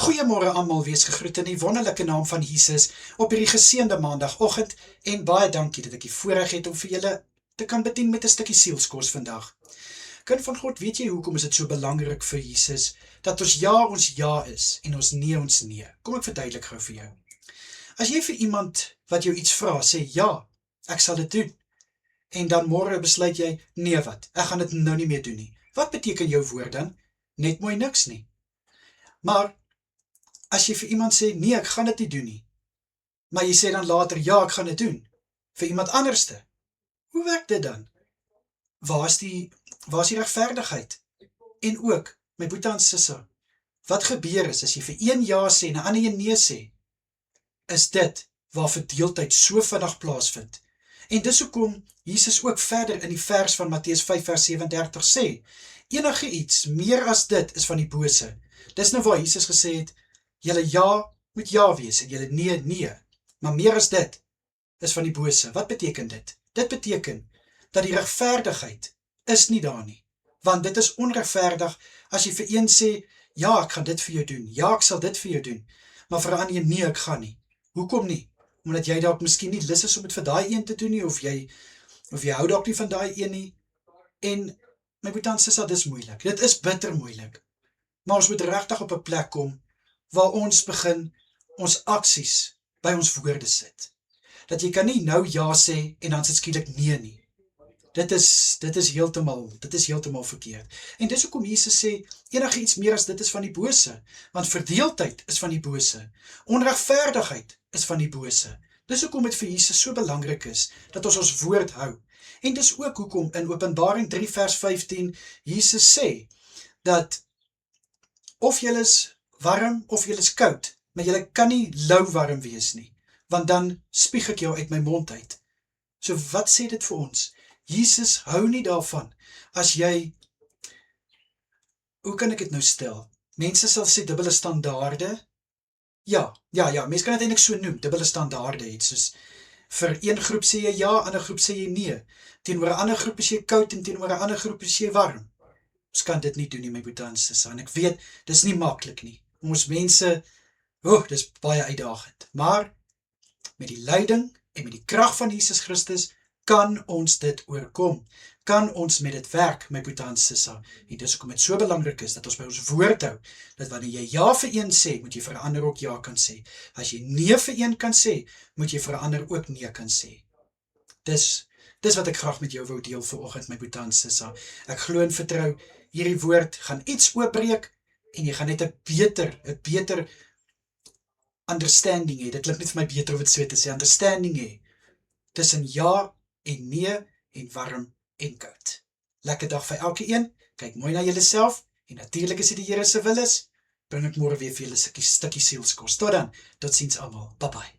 Goeiemôre almal, wees gegroet in die wonderlike naam van Jesus op hierdie geseënde maandagoggend en baie dankie dat ek die voorreg het om vir julle te kan bedien met 'n stukkie sielskos vandag. Kind van God, weet jy hoekom is dit so belangrik vir Jesus dat ons ja is en ons nee. Kom ek verduidelik gou vir jou. As jy vir iemand wat jou iets vra, sê ja, ek sal dit doen. En dan môre besluit jy, nee wat, ek gaan dit nou nie meer doen nie. Wat beteken jou woord dan? Net mooi niks nie. Maar as jy vir iemand sê, nee, ek gaan dit nie doen nie, maar jy sê dan later, ja, ek gaan dit doen, vir iemand anderste, hoe werk dit dan? Waar is die regverdigheid? En ook, my boetie en sissa, wat gebeur is, as jy vir een ja sê en 'n ander een nee sê, is dit waar verdeeldheid so vinnig plaasvind. En dis hoekom Jesus ook verder in die vers van Matteus 5 vers 37 sê, enige iets meer as dit is van die bose. Dis nou waar Jesus gesê het, julle ja moet ja wees en julle nee, nee. Maar meer as dit is van die bose. Wat beteken dit? Dit beteken dat die regverdigheid is nie daar nie. Want dit is onregverdig as jy vir een sê, ja, ek gaan dit vir jou doen. Ja, ek sal dit vir jou doen. Maar vir 'n ander, nee, ek gaan nie. Hoekom nie? Omdat jy dalk miskien nie lus is om dit vir daai een te doen nie, of jy hou dalk nie van daai een nie. En my boetie en sissa, dis moeilik. Dit is bitter moeilik. Maar ons moet regtig op 'n plek kom waar ons begin ons aksies by ons woorde sit. Dat jy kan nie nou ja sê en dan skielik nee nie. Dit is heeltemal verkeerd. En dis hoekom Jesus sê, enige iets meer as dit is van die bose. Want verdeeldheid is van die bose. Onregverdigheid is van die bose. Dis hoekom dit vir Jesus so belangrik is, dat ons woord hou. En dis ook hoekom in Openbaring 3 vers 15, Jesus sê, dat of jy is warm of jy is koud, maar jy kan nie lauwarm wees nie, want dan spieg ek jou uit my mond uit. So wat sê dit vir ons? Jesus hou nie daarvan, as jy, hoe kan ek dit nou stel? Mense sal sê dubbele standaarde. Ja, mense kan dit eintlik so noem, dubbele standaarde het, soos vir een groep sê jy ja, ander groep sê jy nee. Teenoor 'n ander groep is jy koud en teenoor 'n ander groep is jy warm. Ons kan dit nie doen nie, my boetie en sissa, en ek weet, dis nie maklik nie. Ons mense, dis baie uitdagend. Maar met die leiding en met die krag van Jesus Christus kan ons dit oorkom. Kan ons met dit werk, my boetie en sissa. En dis hoekom dit so belangrik is dat ons by ons woord hou. Dat wanneer jy ja vir een sê, moet jy vir 'n ander ook ja kan sê. As jy nee vir een kan sê, moet jy vir 'n ander ook nee kan sê. Dis wat ek graag met jou wou deel vanoggend, my boetie en sissa. Ek glo en vertrou, hierdie woord gaan iets oopbreek en jy gaan net 'n beter understanding hê. Dit klink net vir my beter om dit so te sê, understanding hê. Tussen ja en nee en warm en koud. Lekker dag vir elke een. Kyk mooi na julleself en natuurlik as dit die Here se wil is, bring ek môre weer vir julle 'n stukkie sielskos. Tot dan. Totsiens almal. Bye bye.